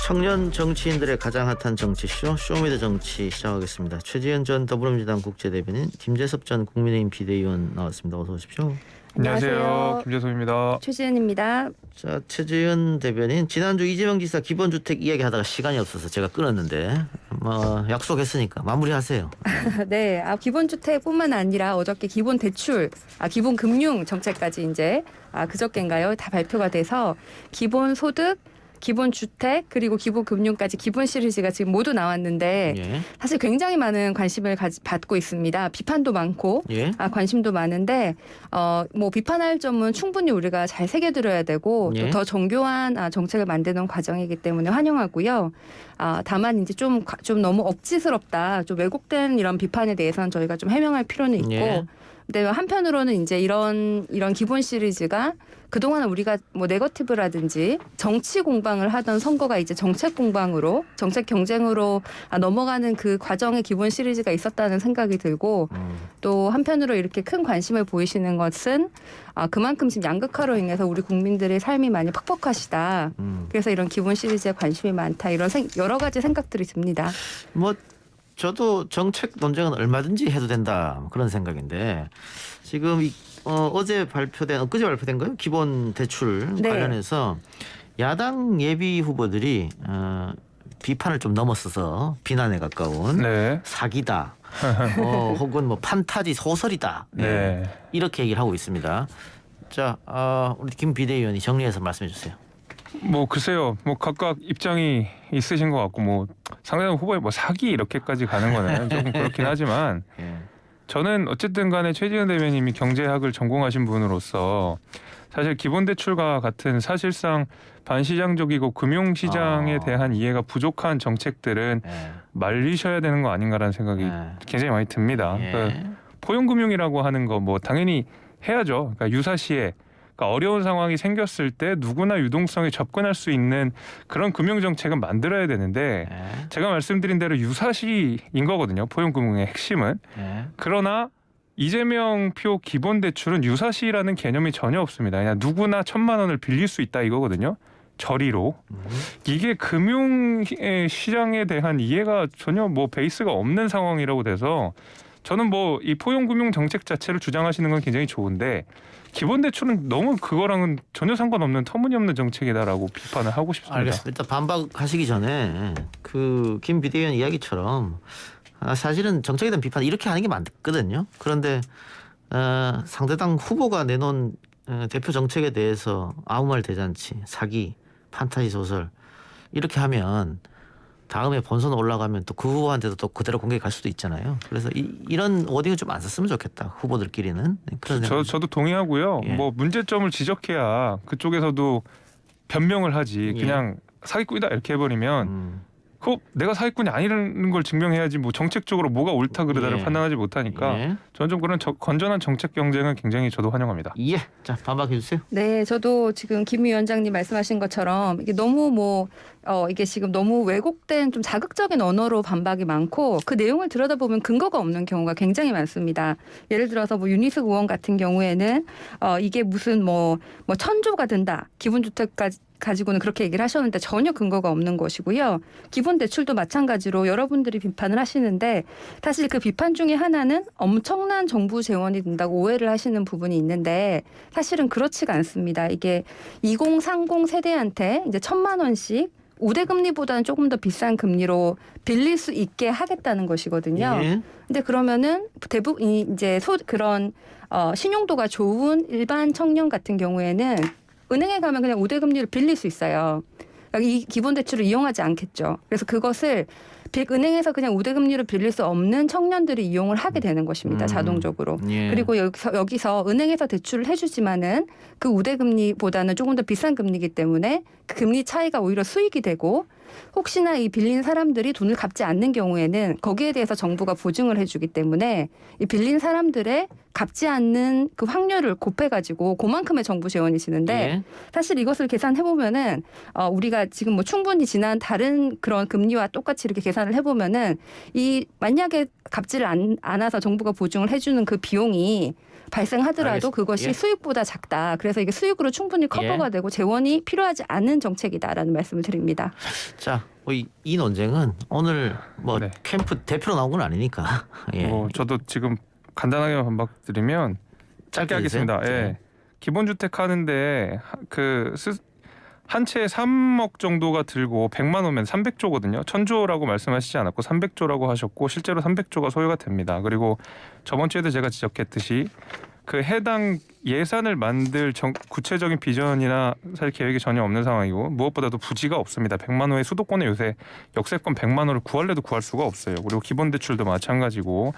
청년 정치인들의 가장 핫한 정치쇼 쇼미더 정치 시작하겠습니다. 최지은 전 더불어민주당 국제대변인, 김재섭 전 국민의힘 비대위원 나왔습니다. 어서 오십시오. 안녕하세요. 김재섭입니다. 최지은입니다. 자, 최지은 대변인, 지난주 이재명 지사 기본주택 이야기하다가 시간이 없어서 제가 끊었는데 약속했으니까 마무리하세요. 네, 기본주택뿐만 아니라 어저께 기본대출, 기본금융 정책까지 이제 그저께인가요? 다 발표가 돼서 기본소득, 기본주택 그리고 기본금융까지 기본 시리즈가 지금 모두 나왔는데 예. 사실 굉장히 많은 관심을 받고 있습니다. 비판도 많고 예. 관심도 많은데 뭐 비판할 점은 충분히 우리가 잘 새겨들어야 되고 예. 또 더 정교한 정책을 만드는 과정이기 때문에 환영하고요. 다만 이제 좀 너무 억지스럽다, 좀 왜곡된 이런 비판에 대해서는 저희가 좀 해명할 필요는 있고. 예. 근데 한편으로는 이제 이런 기본 시리즈가 그동안 우리가 뭐 네거티브라든지 정치 공방을 하던 선거가 이제 정책 공방으로, 정책 경쟁으로 넘어가는 그 과정의 기본 시리즈가 있었다는 생각이 들고 또 한편으로 이렇게 큰 관심을 보이시는 것은 그만큼 지금 양극화로 인해서 우리 국민들의 삶이 많이 퍽퍽하시다. 그래서 이런 기본 시리즈에 관심이 많다. 이런 여러 가지 생각들이 듭니다. 저도 정책 논쟁은 얼마든지 해도 된다, 그런 생각인데 지금 엊그제 발표된 거예요? 기본 대출 네. 관련해서 야당 예비 후보들이 비판을 좀 넘어서서 비난에 가까운 네. 사기다, 혹은 뭐 판타지 소설이다, 네. 이렇게 얘기를 하고 있습니다. 자, 우리 김 비대위원이 정리해서 말씀해 주세요. 글쎄요. 각각 입장이 있으신 것 같고 상대방 후보의 사기 이렇게까지 가는 거는 조금 그렇긴 하지만 예. 저는 어쨌든 간에 최지은 대변인이 경제학을 전공하신 분으로서 사실 기본대출과 같은 사실상 반시장적이고 금융시장에 대한 이해가 부족한 정책들은 예. 말리셔야 되는 거 아닌가라는 생각이 굉장히 많이 듭니다. 예. 그러니까 포용금융이라고 하는 거 당연히 해야죠. 그러니까 유사시에 어려운 상황이 생겼을 때 누구나 유동성에 접근할 수 있는 그런 금융정책은 만들어야 되는데 제가 말씀드린 대로 유사시인 거거든요. 포용금융의 핵심은. 그러나 이재명 표 기본대출은 유사시라는 개념이 전혀 없습니다. 그냥 누구나 1,000만 원을 빌릴 수 있다 이거거든요. 저리로. 이게 금융의 시장에 대한 이해가 전혀 베이스가 없는 상황이라고 돼서 저는 이 포용금융 정책 자체를 주장하시는 건 굉장히 좋은데 기본대출은 너무 그거랑은 전혀 상관없는 터무니없는 정책이다라고 비판을 하고 싶습니다. 알겠습니다. 일단 반박하시기 전에 김 비대위원 이야기처럼 사실은 정책에 대한 비판 이렇게 하는 게 맞거든요. 그런데 상대당 후보가 내놓은 대표 정책에 대해서 아무 말 대잔치, 사기, 판타지 소설 이렇게 하면 다음에 본선 올라가면 또 그 후보한테도 또 그대로 공격이 갈 수도 있잖아요. 그래서 이런 워딩을 좀 안 썼으면 좋겠다, 후보들끼리는. 그런 저도 동의하고요. 예. 문제점을 지적해야 그쪽에서도 변명을 하지. 예. 그냥 사기꾼이다 이렇게 해버리면 내가 사기꾼이 아니라는 걸 증명해야지 정책적으로 뭐가 옳다 그르다를 예. 판단하지 못하니까 저는 좀 그런 건전한 정책 경쟁은 굉장히 저도 환영합니다. 예, 자 반박해 주세요. 네, 저도 지금 김 위원장님 말씀하신 것처럼 이게 너무 이게 지금 너무 왜곡된 좀 자극적인 언어로 반박이 많고 그 내용을 들여다보면 근거가 없는 경우가 굉장히 많습니다. 예를 들어서 윤희숙 의원 같은 경우에는 이게 무슨 1,000조가 든다, 기본주택까지 가지고는 그렇게 얘기를 하셨는데 전혀 근거가 없는 것이고요. 기본대출도 마찬가지로 여러분들이 비판을 하시는데 사실 그 비판 중에 하나는 엄청난 정부 재원이 든다고 오해를 하시는 부분이 있는데 사실은 그렇지가 않습니다. 이게 2030 세대한테 이제 1,000만 원씩 우대금리보다는 조금 더 비싼 금리로 빌릴 수 있게 하겠다는 것이거든요. 예. 근데 그러면은 대부분 이제 그런 신용도가 좋은 일반 청년 같은 경우에는 은행에 가면 그냥 우대금리를 빌릴 수 있어요. 이 기본대출을 이용하지 않겠죠. 그래서 그것을 은행에서 그냥 우대금리를 빌릴 수 없는 청년들이 이용을 하게 되는 것입니다. 자동적으로. 예. 그리고 여기서 은행에서 대출을 해주지만은 그 우대금리보다는 조금 더 비싼 금리이기 때문에 그 금리 차이가 오히려 수익이 되고 혹시나 이 빌린 사람들이 돈을 갚지 않는 경우에는 거기에 대해서 정부가 보증을 해주기 때문에 이 빌린 사람들의 갚지 않는 그 확률을 곱해가지고 그만큼의 정부 재원이 지는데 예. 사실 이것을 계산해보면은 우리가 지금 충분히 지난 다른 그런 금리와 똑같이 이렇게 계산을 해보면은 이 만약에 갚지를 않아서 정부가 보증을 해주는 그 비용이 발생하더라도 알겠습니다. 그것이 예. 수익보다 작다. 그래서 이게 수익으로 충분히 커버가 되고 재원이 필요하지 않은 정책이다라는 말씀을 드립니다. 자, 이 논쟁은 오늘 뭐 네. 캠프 대표로 나온 건 아니니까. 예. 뭐 저도 지금 간단하게 반박드리면 짧게 하겠습니다. 해주세요. 예. 네. 기본주택 하는데 한 채에 3억 정도가 들고 100만 원면 300조거든요. 1000조라고 말씀하시지 않았고 300조라고 하셨고 실제로 300조가 소요가 됩니다. 그리고 저번 주에도 제가 지적했듯이 그 해당 예산을 만들 구체적인 비전이나 사실 계획이 전혀 없는 상황이고 무엇보다도 부지가 없습니다. 100만 원의 수도권에 요새 역세권 100만 원을 구할래도 구할 수가 없어요. 그리고 기본 대출도 마찬가지고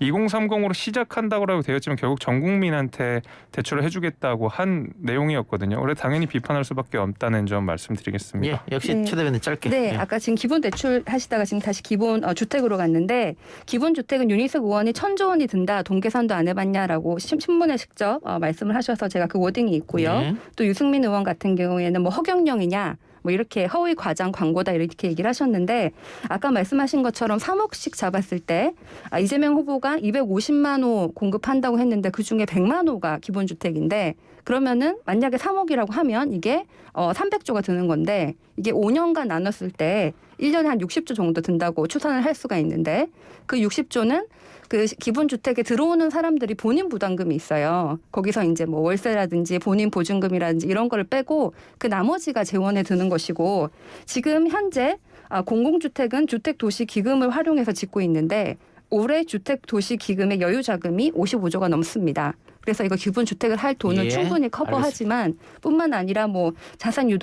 2030으로 시작한다고 되었지만 결국 전 국민한테 대출을 해주겠다고 한 내용이었거든요. 그래서 당연히 비판할 수밖에 없다는 점 말씀드리겠습니다. 예, 역시 네. 최 대변인 짧게. 네, 예. 아까 지금 기본 대출 하시다가 지금 다시 기본 주택으로 갔는데 기본 주택은 윤희숙 의원이 1,000조 원이 든다. 동계산도 안 해봤냐라고 신문에 직접 말씀을 하셔서 제가 그 워딩이 있고요. 예. 또 유승민 의원 같은 경우에는 뭐 허경영이냐. 뭐 이렇게 허위 과장 광고다 이렇게 얘기를 하셨는데 아까 말씀하신 것처럼 3억씩 잡았을 때 이재명 후보가 250만 호 공급한다고 했는데 그중에 100만 호가 기본주택인데 그러면은 만약에 3억이라고 하면 이게 300조가 드는 건데 이게 5년간 나눴을 때 1년에 한 60조 정도 든다고 추산을 할 수가 있는데 그 60조는 그 기본주택에 들어오는 사람들이 본인 부담금이 있어요. 거기서 이제 뭐 월세라든지 본인 보증금이라든지 이런 거를 빼고 그 나머지가 재원에 드는 것이고 지금 현재 공공주택은 주택도시기금을 활용해서 짓고 있는데 올해 주택도시기금의 여유자금이 55조가 넘습니다. 그래서 이거 기본주택을 할 돈을 예, 충분히 커버하지만 뿐만 아니라 뭐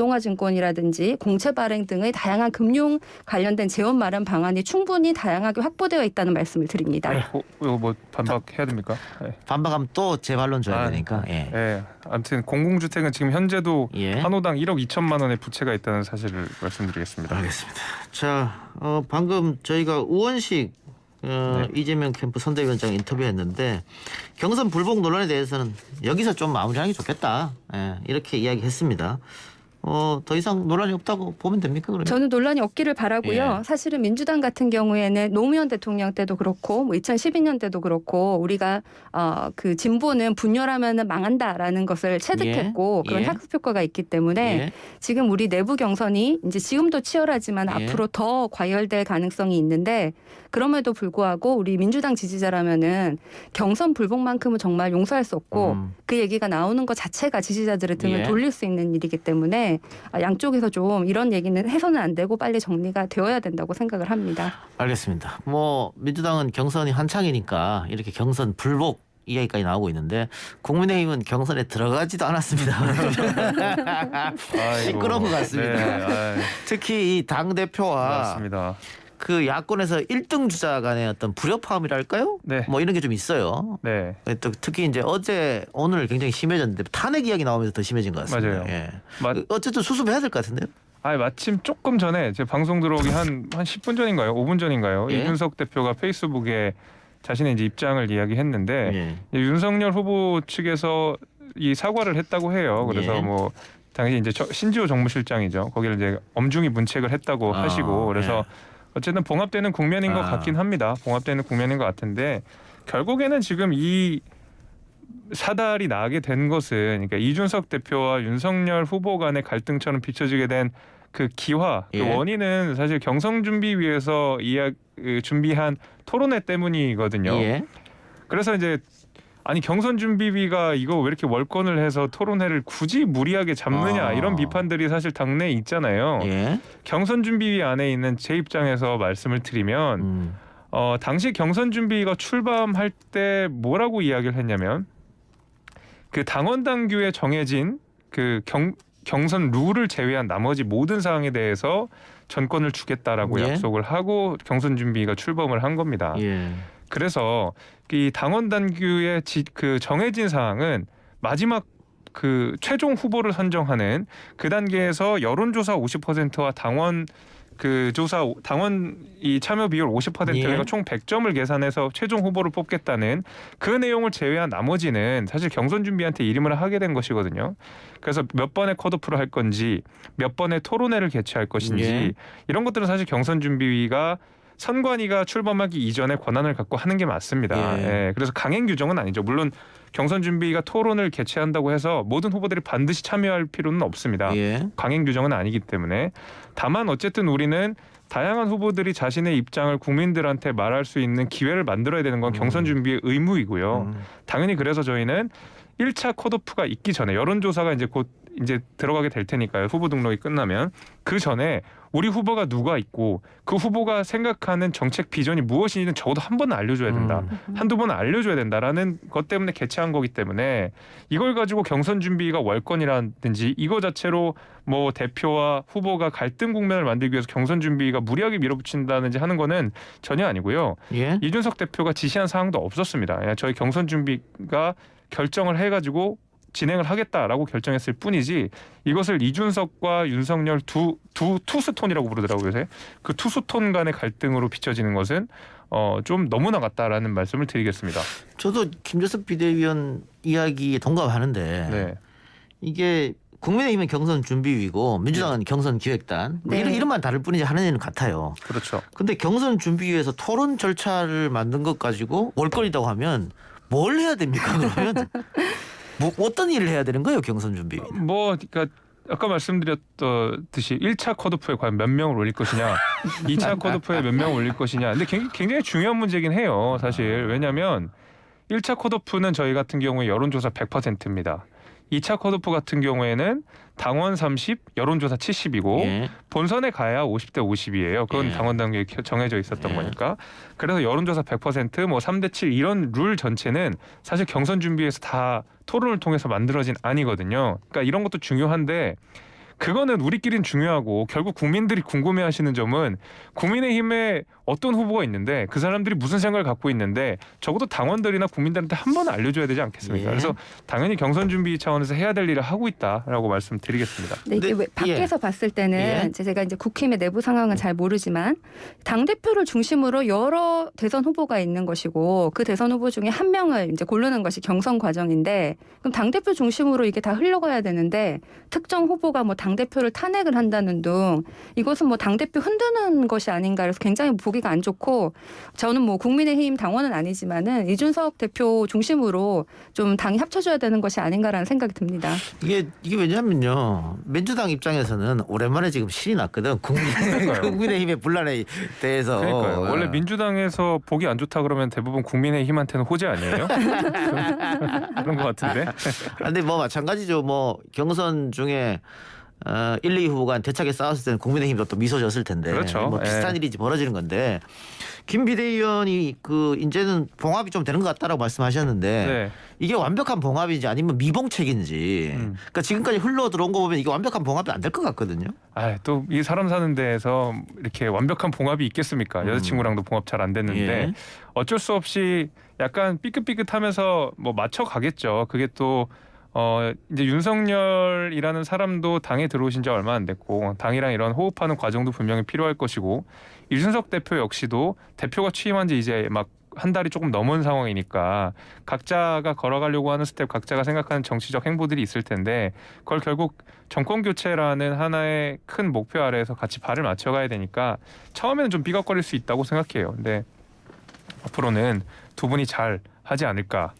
자산유동화증권이라든지 공채 발행 등의 다양한 금융 관련된 재원 마련 방안이 충분히 다양하게 확보되어 있다는 말씀을 드립니다. 이거 뭐 반박해야 됩니까? 네. 반박하면 또 재반론 줘야 되니까. 예. 예. 아무튼 공공주택은 지금 현재도 예. 한 호당 1억 2천만 원의 부채가 있다는 사실을 말씀드리겠습니다. 알겠습니다. 자, 방금 저희가 우원식 이재명 캠프 선대위원장 인터뷰했는데 경선 불복 논란에 대해서는 여기서 좀 마무리하는 게 좋겠다. 예, 이렇게 이야기했습니다. 더 이상 논란이 없다고 보면 됩니까? 그러면? 저는 논란이 없기를 바라고요. 예. 사실은 민주당 같은 경우에는 노무현 대통령 때도 그렇고 뭐 2012년 때도 그렇고 우리가 그 진보는 분열하면은 망한다라는 것을 체득했고 예. 그런 예. 학습 효과가 있기 때문에 예. 지금 우리 내부 경선이 이제 지금도 치열하지만 예. 앞으로 더 과열될 가능성이 있는데 그럼에도 불구하고 우리 민주당 지지자라면은 경선 불복만큼은 정말 용서할 수 없고 그 얘기가 나오는 것 자체가 지지자들의 등을 예. 돌릴 수 있는 일이기 때문에 양쪽에서 좀 이런 얘기는 해서는 안 되고 빨리 정리가 되어야 된다고 생각을 합니다. 알겠습니다. 뭐 민주당은 경선이 한창이니까 이렇게 경선 불복 이야기까지 나오고 있는데 국민의힘은 경선에 들어가지도 않았습니다. 시끄러운 것 같습니다. 네, 특히 이 당 대표와 맞습니다. 그 야권에서 1등 주자 간의 어떤 불협화음이랄까요? 네. 뭐 이런 게 좀 있어요. 네. 또 특히 이제 오늘 굉장히 심해졌는데 탄핵 이야기 나오면서 더 심해진 것 같습니다. 맞아요. 예. 맞- 어쨌든 수습해야 될 것 같은데요. 마침 조금 전에 제 방송 들어오기 한 10분 전인가요? 5분 전인가요? 예. 이준석 대표가 페이스북에 자신의 이제 입장을 이야기했는데 예. 윤석열 후보 측에서 이 사과를 했다고 해요. 그래서 예. 뭐 당연히 이제 신지호 정무실장이죠. 거기를 이제 엄중히 문책을 했다고 하시고 그래서 어쨌든 봉합되는 국면인 것 같긴 합니다. 봉합되는 국면인 것 같은데 결국에는 지금 이 사달이 나게 된 것은 그러니까 이준석 대표와 윤석열 후보 간의 갈등처럼 비춰지게 된 그 기화, 예. 그 원인은 사실 경선 준비 위해서 준비한 토론회 때문이거든요. 예. 그래서 이제 아니 경선 준비비가 이거 왜 이렇게 월권을 해서 토론회를 굳이 무리하게 잡느냐 이런 비판들이 사실 당내에 있잖아요. 예. 경선 준비위 안에 있는 제 입장에서 말씀을 드리면 당시 경선 준비가 출범할 때 뭐라고 이야기를 했냐면 그 당원 당규에 정해진 그 경선 룰을 제외한 나머지 모든 사항에 대해서 전권을 주겠다라고 예. 약속을 하고 경선 준비가 출범을 한 겁니다. 예. 그래서 이 당원 당규에 그 정해진 사항은 마지막 그 최종 후보를 선정하는 그 단계에서 여론조사 50%와 당원 그 조사 당원 이 참여 비율 50%가 예. 총 100점을 계산해서 최종 후보를 뽑겠다는 그 내용을 제외한 나머지는 사실 경선 준비한테 이름을 하게 된 것이거든요. 그래서 몇 번의 컷오프를 할 건지 몇 번의 토론회를 개최할 것인지 예. 이런 것들은 사실 경선 준비위가 선관위가 출범하기 이전에 권한을 갖고 하는 게 맞습니다. 예. 예, 그래서 강행 규정은 아니죠. 물론 경선 준비가 토론을 개최한다고 해서 모든 후보들이 반드시 참여할 필요는 없습니다. 예. 강행 규정은 아니기 때문에 다만 어쨌든 우리는 다양한 후보들이 자신의 입장을 국민들한테 말할 수 있는 기회를 만들어야 되는 건 경선 준비의 의무이고요. 당연히 그래서 저희는 1차 컷오프가 있기 전에 여론조사가 이제 곧 이제 들어가게 될 테니까요. 후보 등록이 끝나면 그 전에 우리 후보가 누가 있고 그 후보가 생각하는 정책 비전이 무엇인지는 적어도 한 번은 알려줘야 된다. 한두 번은 알려줘야 된다라는 것 때문에 개최한 거기 때문에 이걸 가지고 경선 준비가 월권이라든지 이거 자체로 뭐 대표와 후보가 갈등 국면을 만들기 위해서 경선 준비가 무리하게 밀어붙인다든지 하는 거는 전혀 아니고요. 예. 이준석 대표가 지시한 사항도 없었습니다. 그냥 저희 경선 준비가 결정을 해가지고 진행을 하겠다라고 결정했을 뿐이지 이것을 이준석과 윤석열 두 투스톤이라고 부르더라고요. 요새 그 투스톤 간의 갈등으로 비춰지는 것은 좀 너무 나갔다라는 말씀을 드리겠습니다. 저도 김재섭 비대위원 이야기에 동감하는데 네. 이게 국민의힘은 경선 준비위고 민주당은 경선 기획단 뭐 네. 이름만 다를 뿐이지 하는 일은 같아요. 그렇죠. 근데 경선 준비위에서 토론 절차를 만든 것 가지고 월권이라고 하면 뭘 해야 됩니까? 그러면 뭐 어떤 일을 해야 되는 거예요, 경선 준비위는? 뭐 그러니까 아까 말씀드렸듯이 1차 컷오프에 과연 몇 명을 올릴 것이냐, 2차 컷오프에 몇 명을 올릴 것이냐. 근데 굉장히 중요한 문제긴 해요, 사실. 왜냐하면 1차 컷오프는 저희 같은 경우에 여론조사 100%입니다. 2차 컷오프 같은 경우에는 당원 30, 여론조사 70이고 예. 본선에 가야 50대 50이에요. 그건 예. 당원 단계에 정해져 있었던 예. 거니까. 그래서 여론조사 100%, 뭐 3대 7 이런 룰 전체는 사실 경선 준비에서 다 토론을 통해서 만들어진 아니거든요. 그러니까 이런 것도 중요한데 그거는 우리끼리는 중요하고 결국 국민들이 궁금해하시는 점은 국민의힘에 어떤 후보가 있는데 그 사람들이 무슨 생각을 갖고 있는데 적어도 당원들이나 국민들한테 한 번은 알려줘야 되지 않겠습니까? 예. 그래서 당연히 경선 준비 차원에서 해야 될 일을 하고 있다라고 말씀드리겠습니다. 네, 이게 근데, 왜 밖에서 봤을 때는 예. 제가 이제 국힘의 내부 상황은 잘 모르지만 당 대표를 중심으로 여러 대선 후보가 있는 것이고 그 대선 후보 중에 한 명을 이제 고르는 것이 경선 과정인데 그럼 당 대표 중심으로 이게 다 흘러가야 되는데 특정 후보가 뭐 당 대표를 탄핵을 한다는 등 이것은 뭐 당 대표 흔드는 것이 아닌가 그래서 굉장히 보기가 안 좋고 저는 뭐 국민의힘 당원은 아니지만은 이준석 대표 중심으로 좀 당이 합쳐져야 되는 것이 아닌가라는 생각이 듭니다. 이게 왜냐면요. 민주당 입장에서는 오랜만에 지금 신이 났거든. 국민의힘의 분란에 대해서. 그러니까요. 원래 민주당에서 보기 안 좋다 그러면 대부분 국민의힘한테는 호재 아니에요? 그런 것 같은데. 근데 뭐 마찬가지죠. 뭐 경선 중에 1, 2 후보가 대차게 싸웠을 때는 국민의힘도 또 미소 졌을 텐데. 그렇죠. 뭐 비슷한 예. 일이 벌어지는 건데 김 비대위원이 그 이제는 봉합이 좀 되는 것 같다라고 말씀하셨는데 네. 이게 완벽한 봉합인지 아니면 미봉책인지. 그러니까 지금까지 흘러 들어온 거 보면 이게 완벽한 봉합이 안 될 것 같거든요. 또 이 사람 사는 데에서 이렇게 완벽한 봉합이 있겠습니까? 여자친구랑도 봉합 잘 안 됐는데 예. 어쩔 수 없이 약간 삐끗삐끗하면서 뭐 맞춰 가겠죠. 그게 또 이제 윤석열이라는 사람도 당에 들어오신 지 얼마 안 됐고 당이랑 이런 호흡하는 과정도 분명히 필요할 것이고 이준석 대표 역시도 대표가 취임한 지 이제 막 한 달이 조금 넘은 상황이니까 각자가 걸어가려고 하는 스텝, 각자가 생각하는 정치적 행보들이 있을 텐데 그걸 결국 정권 교체라는 하나의 큰 목표 아래에서 같이 발을 맞춰가야 되니까 처음에는 좀 삐걱거릴 수 있다고 생각해요. 근데 앞으로는 두 분이 잘 하지 않을까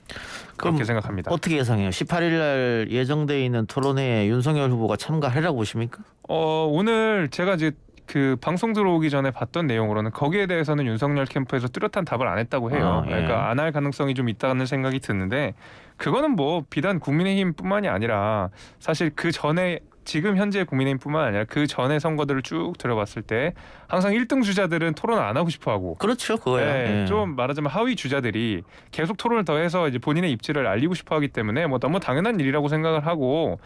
그렇게 그럼 생각합니다. 어떻게 예상해요? 18일 날 예정돼 있는 토론회에 윤석열 후보가 참가하리라고 보십니까? 오늘 제가 이제 그 방송 들어오기 전에 봤던 내용으로는 거기에 대해서는 윤석열 캠프에서 뚜렷한 답을 안 했다고 해요. 예. 그러니까 안 할 가능성이 좀 있다는 생각이 드는데 그거는 뭐 비단 국민의힘뿐만이 아니라 사실 그 전에 지금 현재 국민의힘뿐만 아니라 그 전에 선거들을 쭉 들어봤을 때 항상 1등 주자들은 토론 안 하고 싶어하고 그렇죠, 그거야. 네, 예. 좀 말하자면 하위 주자들이 계속 토론을 더해서 이제 본인의 입지를 알리고 싶어하기 때문에 뭐 너무 당연한 일이라고 생각을 하고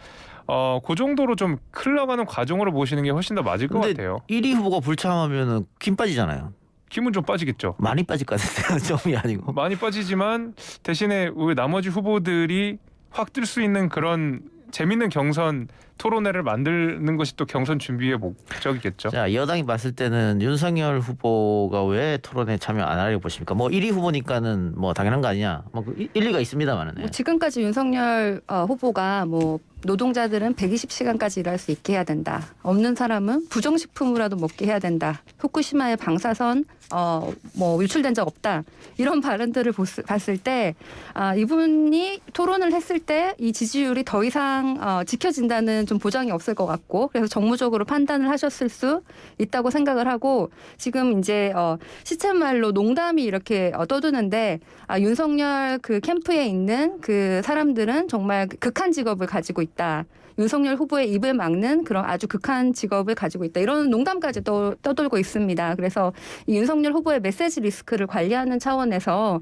그 정도로 좀 흘러가는 과정으로 보시는 게 훨씬 더 맞을 것 근데 같아요. 1위 후보가 불참하면은 김 빠지잖아요. 힘은 좀 빠지겠죠. 많이 빠질 것 같은데요. 좀이 아니고. 많이 빠지지만 대신에 우리 나머지 후보들이 확 뜰 수 있는 그런 재밌는 경선 토론회를 만드는 것이 또 경선 준비의 목적이겠죠. 자, 여당이 봤을 때는 윤석열 후보가 왜 토론에 참여 안 하려고 보십니까? 뭐 1위 후보니까는 뭐 당연한 거 아니냐. 뭐 일리가 있습니다만은. 뭐 지금까지 윤석열 후보가 뭐 노동자들은 120시간까지 일할 수 있게 해야 된다. 없는 사람은 부정식품이라도 먹게 해야 된다. 후쿠시마의 방사선 뭐 유출된 적 없다. 이런 발언들을 봤을 때 이분이 토론을 했을 때 이 지지율이 더 이상 지켜진다는 좀 보장이 없을 것 같고 그래서 정무적으로 판단을 하셨을 수 있다고 생각을 하고 지금 이제 시쳇말로 농담이 이렇게 떠도는데 윤석열 그 캠프에 있는 그 사람들은 정말 극한 직업을 가지고 있다. 윤석열 후보의 입을 막는 그런 아주 극한 직업을 가지고 있다. 이런 농담까지 떠돌고 있습니다. 그래서 이 윤석열 후보의 메시지 리스크를 관리하는 차원에서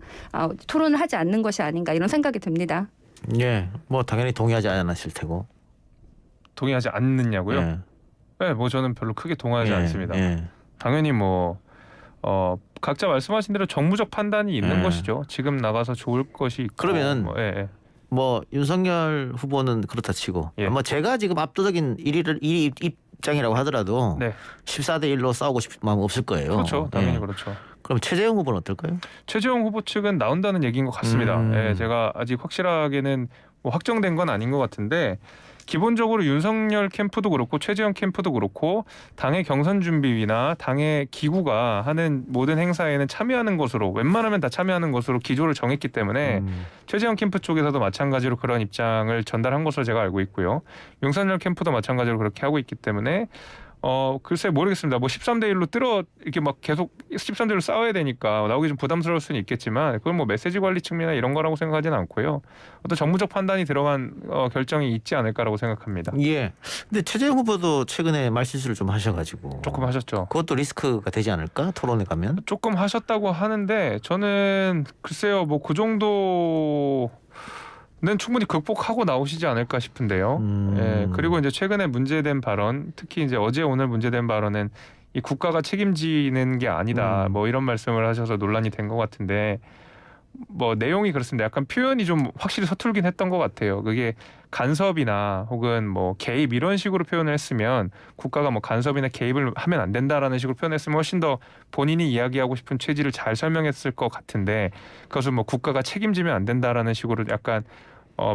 토론을 하지 않는 것이 아닌가 이런 생각이 듭니다. 예, 뭐 당연히 동의하지 않았을 테고. 동의하지 않느냐고요? 예. 네, 뭐 저는 별로 크게 동의하지 예, 않습니다. 예. 당연히 뭐 각자 말씀하신 대로 정무적 판단이 있는 예. 것이죠. 지금 나가서 좋을 것이 있고. 그러면 예. 뭐 윤석열 후보는 그렇다 치고 예. 뭐 제가 지금 압도적인 1위 입장이라고 하더라도 네. 14대 1로 싸우고 싶은 마음 없을 거예요. 그렇죠. 당연히 예. 그렇죠. 그럼 최재형 후보는 어떨까요? 최재형 후보 측은 나온다는 얘기인 것 같습니다. 예, 제가 아직 확실하게는 뭐 확정된 건 아닌 것 같은데 기본적으로 윤석열 캠프도 그렇고 최재형 캠프도 그렇고 당의 경선 준비위나 당의 기구가 하는 모든 행사에는 참여하는 것으로 웬만하면 다 참여하는 것으로 기조를 정했기 때문에 최재형 캠프 쪽에서도 마찬가지로 그런 입장을 전달한 것으로 제가 알고 있고요. 윤석열 캠프도 마찬가지로 그렇게 하고 있기 때문에 글쎄 모르겠습니다. 뭐 13대 1로 이렇게 막 계속 13대 1로 싸워야 되니까 나오기 좀 부담스러울 수는 있겠지만 그건 뭐 메시지 관리 측면이나 이런 거라고 생각하지는 않고요. 어떤 정무적 판단이 들어간 결정이 있지 않을까라고 생각합니다. 예. 근데 최재형 후보도 최근에 말실수를 좀 하셔가지고 조금 하셨죠. 그것도 리스크가 되지 않을까? 토론에 가면? 조금 하셨다고 하는데 저는 글쎄요 뭐 그 정도는 충분히 극복하고 나오시지 않을까 싶은데요. 예, 그리고 이제 최근에 문제된 발언, 특히 이제 어제 오늘 문제된 발언은 이 국가가 책임지는 게 아니다. 뭐 이런 말씀을 하셔서 논란이 된 것 같은데 뭐 내용이 그렇습니다. 약간 표현이 좀 확실히 서툴긴 했던 것 같아요. 그게 간섭이나 혹은 뭐 개입 이런 식으로 표현을 했으면 국가가 뭐 간섭이나 개입을 하면 안 된다라는 식으로 표현했으면 훨씬 더 본인이 이야기하고 싶은 취지를 잘 설명했을 것 같은데 그것을 뭐 국가가 책임지면 안 된다라는 식으로 약간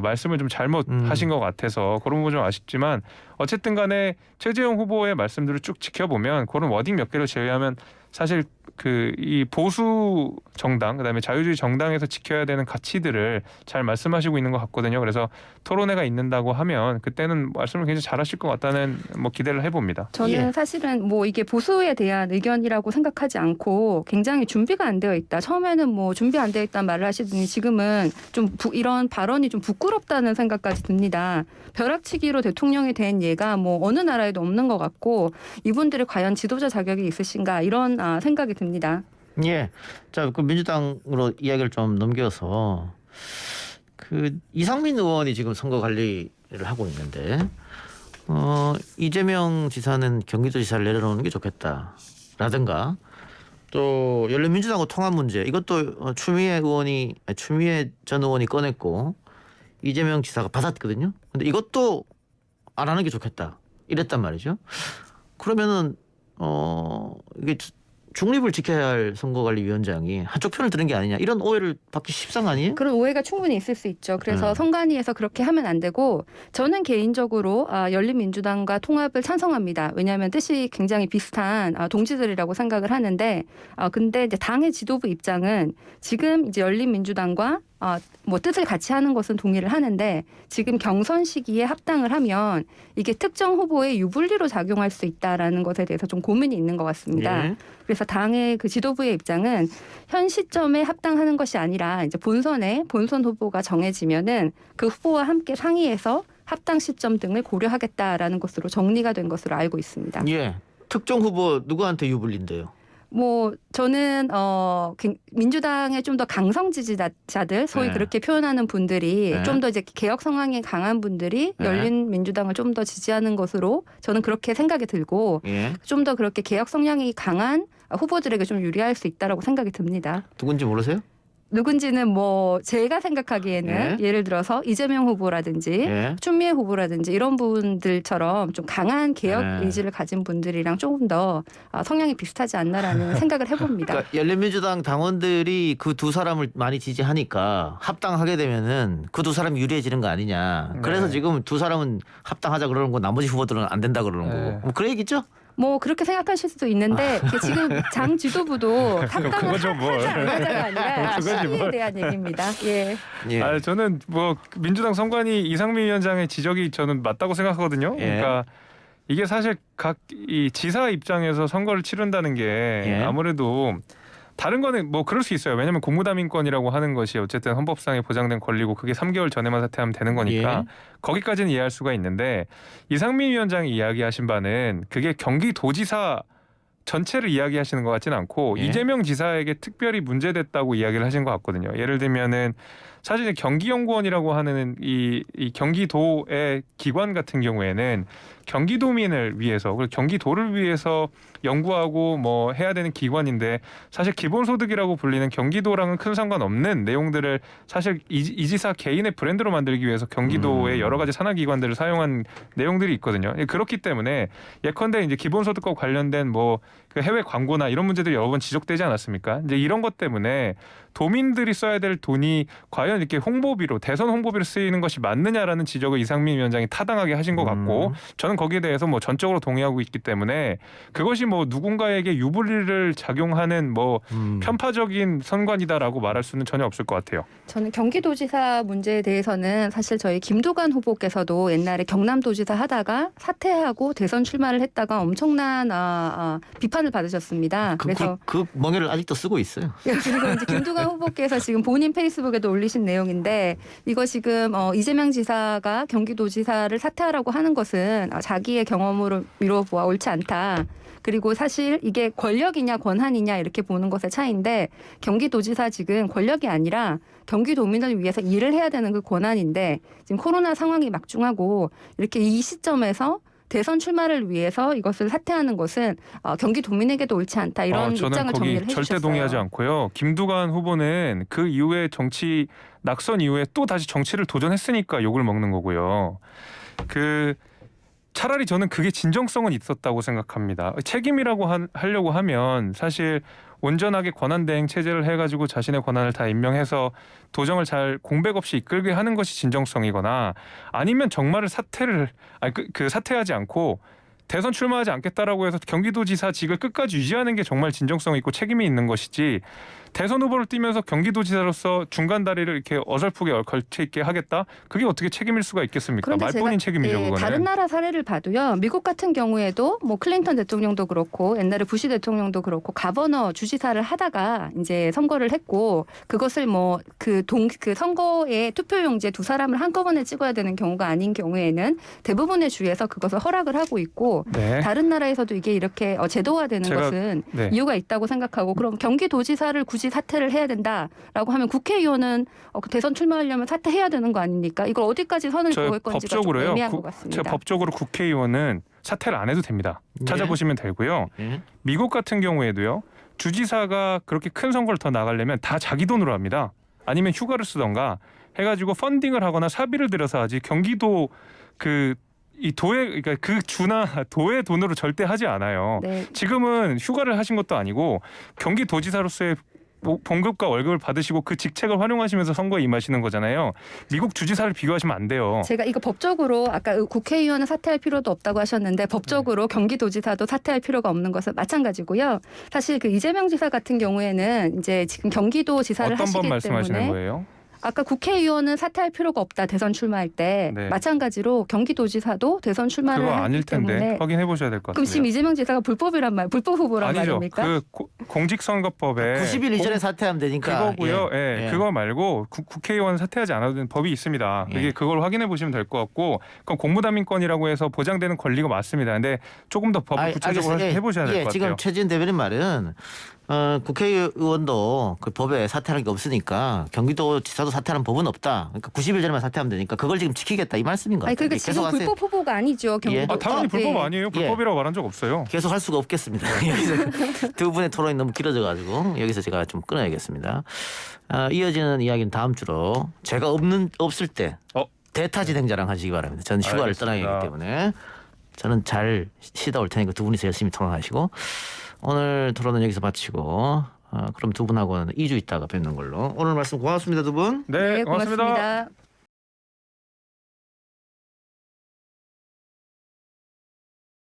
말씀을 좀 잘못하신 것 같아서 그런 부분 좀 아쉽지만 어쨌든 간에 최재형 후보의 말씀들을 쭉 지켜보면 그런 워딩 몇 개를 제외하면 사실 그 이 보수 정당 그다음에 자유주의 정당에서 지켜야 되는 가치들을 잘 말씀하시고 있는 것 같거든요. 그래서 토론회가 있는다고 하면 그때는 말씀을 굉장히 잘하실 것 같다는 뭐 기대를 해봅니다. 저는 예. 사실은 뭐 이게 보수에 대한 의견이라고 생각하지 않고 굉장히 준비가 안 되어 있다. 처음에는 뭐 준비 안 되어 있다는 말을 하시더니 지금은 좀 이런 발언이 좀 부끄럽다는 생각까지 듭니다. 벼락치기로 대통령이 된 예가 뭐 어느 나라에도 없는 것 같고 이분들이 과연 지도자 자격이 있으신가 이런 생각이 듭니다. 예. 자, 그 민주당으로 이야기를 좀 넘겨서 그 이상민 의원이 지금 선거 관리를 하고 있는데 이재명 지사는 경기도지사를 내려놓는 게 좋겠다라든가 또 열린민주당과 통합 문제 이것도 추미애 전 의원이 꺼냈고 이재명 지사가 받았거든요. 근데 이것도 안 하는 게 좋겠다 이랬단 말이죠. 그러면은 이게 중립을 지켜야 할 선거관리위원장이 한쪽 편을 드는 게 아니냐 이런 오해를 받기 십상 아니에요? 그런 오해가 충분히 있을 수 있죠. 그래서 선관위에서 그렇게 하면 안 되고 저는 개인적으로 열린민주당과 통합을 찬성합니다. 왜냐하면 뜻이 굉장히 비슷한 동지들이라고 생각을 하는데 근데 이제 당의 지도부 입장은 지금 이제 열린민주당과 뭐 뜻을 같이 하는 것은 동의를 하는데 지금 경선 시기에 합당을 하면 이게 특정 후보의 유불리로 작용할 수 있다라는 것에 대해서 좀 고민이 있는 것 같습니다. 예. 그래서 당의 그 지도부의 입장은 현 시점에 합당하는 것이 아니라 이제 본선 후보가 정해지면은 그 후보와 함께 상의해서 합당 시점 등을 고려하겠다라는 것으로 정리가 된 것으로 알고 있습니다. 예. 특정 후보 누구한테 유불린데요? 뭐 저는 민주당의 좀 더 강성 지지자들 소위 네. 그렇게 표현하는 분들이 네. 좀 더 이제 개혁 성향이 강한 분들이 네. 열린 민주당을 좀 더 지지하는 것으로 저는 그렇게 생각이 들고 예. 좀 더 그렇게 개혁 성향이 강한 후보들에게 좀 유리할 수 있다라고 생각이 듭니다. 누군지 모르세요? 누군지는 뭐 제가 생각하기에는 예를 들어서 이재명 후보라든지 예. 추미애 후보라든지 이런 분들처럼 좀 강한 개혁 의지를 가진 분들이랑 조금 더 성향이 비슷하지 않나라는 생각을 해봅니다. 그러니까 열린민주당 당원들이 그 두 사람을 많이 지지하니까 합당하게 되면은 그 두 사람이 유리해지는 거 아니냐. 그래서 네. 지금 두 사람은 합당하자 그러는 거 나머지 후보들은 안 된다 그러는 네. 거고. 뭐 그런 얘기죠? 뭐 그렇게 생각하실 수도 있는데 이게 지금 장 지도부도 합당을 그거죠, 뭘. 하자 안 하자가 아니라 그거지, 시기에 뭘. 대한 얘기입니다. 예. 예. 아, 저는 뭐 민주당 선관위 이상민 위원장의 지적이 저는 맞다고 생각하거든요. 예. 그러니까 이게 사실 각 이 지사 입장에서 선거를 치른다는 게 예. 아무래도 다른 거는 뭐 그럴 수 있어요. 왜냐하면 공무담임권이라고 하는 것이 어쨌든 헌법상에 보장된 권리고 그게 3개월 전에만 사퇴하면 되는 거니까 예. 거기까지는 이해할 수가 있는데 이상민 위원장이 이야기하신 바는 그게 경기도지사 전체를 이야기하시는 것 같지는 않고 예. 이재명 지사에게 특별히 문제됐다고 이야기를 하신 것 같거든요. 예를 들면은 사실 경기연구원이라고 하는 이 경기도의 기관 같은 경우에는 경기도민을 위해서 그리고 경기도를 위해서 연구하고 뭐 해야 되는 기관인데 사실 기본소득이라고 불리는 경기도랑은 큰 상관없는 내용들을 사실 이 지사 개인의 브랜드로 만들기 위해서 경기도의 여러 가지 산하기관들을 사용한 내용들이 있거든요. 그렇기 때문에 예컨대 이제 기본소득과 관련된 뭐 그 해외 광고나 이런 문제들이 여러 번 지적되지 않았습니까? 이제 이런 것 때문에 도민들이 써야 될 돈이 과연 이렇게 홍보비로 대선 홍보비로 쓰이는 것이 맞느냐라는 지적을 이상민 위원장이 타당하게 하신 것 같고 저는 거기에 대해서 뭐 전적으로 동의하고 있기 때문에 그것이 뭐 누군가에게 유불리를 작용하는 뭐 편파적인 선관이다라고 말할 수는 전혀 없을 것 같아요. 저는 경기도지사 문제에 대해서는 사실 저희 김두관 후보께서도 옛날에 경남도지사 하다가 사퇴하고 대선 출마를 했다가 엄청난 비판을 받으셨습니다. 그래서 그 멍해를 아직도 쓰고 있어요. 그리고 이제 김두관 후보께서 지금 본인 페이스북에도 올리신 내용인데 이거 지금 이재명 지사가 경기도지사를 사퇴하라고 하는 것은 자기의 경험으로 미뤄보아 옳지 않다. 그리고 사실 이게 권력이냐 권한이냐 이렇게 보는 것의 차이인데 경기도지사 지금 권력이 아니라 경기도민을 위해서 일을 해야 되는 그 권한인데 지금 코로나 상황이 막중하고 이렇게 이 시점에서 대선 출마를 위해서 이것을 사퇴하는 것은 경기도민에게도 옳지 않다 이런 저는 입장을 거기 정리를 해주셨어요. 절대 동의하지 않고요. 김두관 후보는 그 이후에 정치 낙선 이후에 또 다시 정치를 도전했으니까 욕을 먹는 거고요. 차라리 저는 그게 진정성은 있었다고 생각합니다. 책임이라고 하려고 하면 사실 온전하게 권한대행 체제를 해가지고 자신의 권한을 다 임명해서 도정을 잘 공백 없이 이끌게 하는 것이 진정성이거나 아니면 정말을 사퇴하지 않고 대선 출마하지 않겠다라고 해서 경기도지사직을 끝까지 유지하는 게 정말 진정성 있고 책임이 있는 것이지 대선 후보를 뛰면서 경기도지사로서 중간 다리를 이렇게 어설프게 걸쳐 있게 하겠다? 그게 어떻게 책임일 수가 있겠습니까? 말뿐인 책임이죠. 그거는. 다른 나라 사례를 봐도요. 미국 같은 경우에도 뭐 클린턴 대통령도 그렇고 옛날에 부시 대통령도 그렇고 가버너 주지사를 하다가 이제 선거를 했고 그것을 뭐 그 선거에 투표용지에 두 사람을 한꺼번에 찍어야 되는 경우가 아닌 경우에는 대부분의 주에서 그것을 허락을 하고 있고 네. 다른 나라에서도 이게 이렇게 제도화되는 것은 이유가 있다고 생각하고 그럼 경기도지사를 굳이 사퇴를 해야 된다라고 하면 국회의원은 대선 출마하려면 사퇴해야 되는 거 아닙니까? 이걸 어디까지 선을 그을 건지가 좀 애매한 것 같습니다. 법적으로 국회의원은 사퇴를 안 해도 됩니다. 찾아보시면 되고요. 미국 같은 경우에도요. 주지사가 그렇게 큰 선거를 더 나가려면 다 자기 돈으로 합니다. 아니면 휴가를 쓰던가 해가지고 펀딩을 하거나 사비를 들여서 하지 경기도 이 도의 그러니까 그 주나 도의 돈으로 절대 하지 않아요. 네. 지금은 휴가를 하신 것도 아니고 경기도지사로서의 봉급과 월급을 받으시고 그 직책을 활용하시면서 선거에 임하시는 거잖아요. 미국 주지사를 비교하시면 안 돼요. 제가 이거 법적으로 아까 국회의원은 사퇴할 필요도 없다고 하셨는데 법적으로 경기도지사도 사퇴할 필요가 없는 것은 마찬가지고요. 사실 그 이재명 지사 같은 경우에는 이제 지금 경기도지사를 어떤 하시기 법 말씀하시는 때문에 거예요? 아까 국회의원은 사퇴할 필요가 없다 대선 출마할 때 마찬가지로 경기도지사도 대선 출마를 그거 하기 아닐 텐데 때문에 확인해 보셔야 될 것 같아요. 그럼 지금 이재명 지사가 불법 후보란 아니죠. 말입니까? 공직선거법에 90일 이전에 사퇴하면 되니까 그거고요. 그거 말고 국회의원 사퇴하지 않아도 되는 법이 있습니다. 그걸 확인해 보시면 될 것 같고 그건 공무담임권이라고 해서 보장되는 권리가 맞습니다. 근데 조금 더 법을 구체적으로 해보셔야 될 것 같아요. 지금 최진 대변인 말은 국회의원도 그 법에 사퇴하는 게 없으니까 경기도지사도 사퇴하는 법은 없다. 그러니까 90일 전에만 사퇴하면 되니까 그걸 지금 지키겠다 이 말씀인 것 아니 같아요. 그러니까 지금 불법 후보가 아니죠. 경기도. 아, 당연히 불법 네. 아니에요. 불법이라고 말한 적 없어요. 계속 할 수가 없겠습니다. 여기서 두 분의 토론이 너무 길어져가지고 여기서 제가 좀 끊어야겠습니다. 이어지는 이야기는 다음 주로 제가 없을 때 대타 진행 자랑 하시기 바랍니다. 저는 휴가를 떠나야 하기 때문에 저는 잘 쉬다 올 테니까 두 분이서 열심히 토론하시고 오늘 토론은 여기서 마치고 그럼 두 분하고는 2주 있다가 뵙는 걸로. 오늘 말씀 고맙습니다, 두 분. 네, 고맙습니다. 고맙습니다.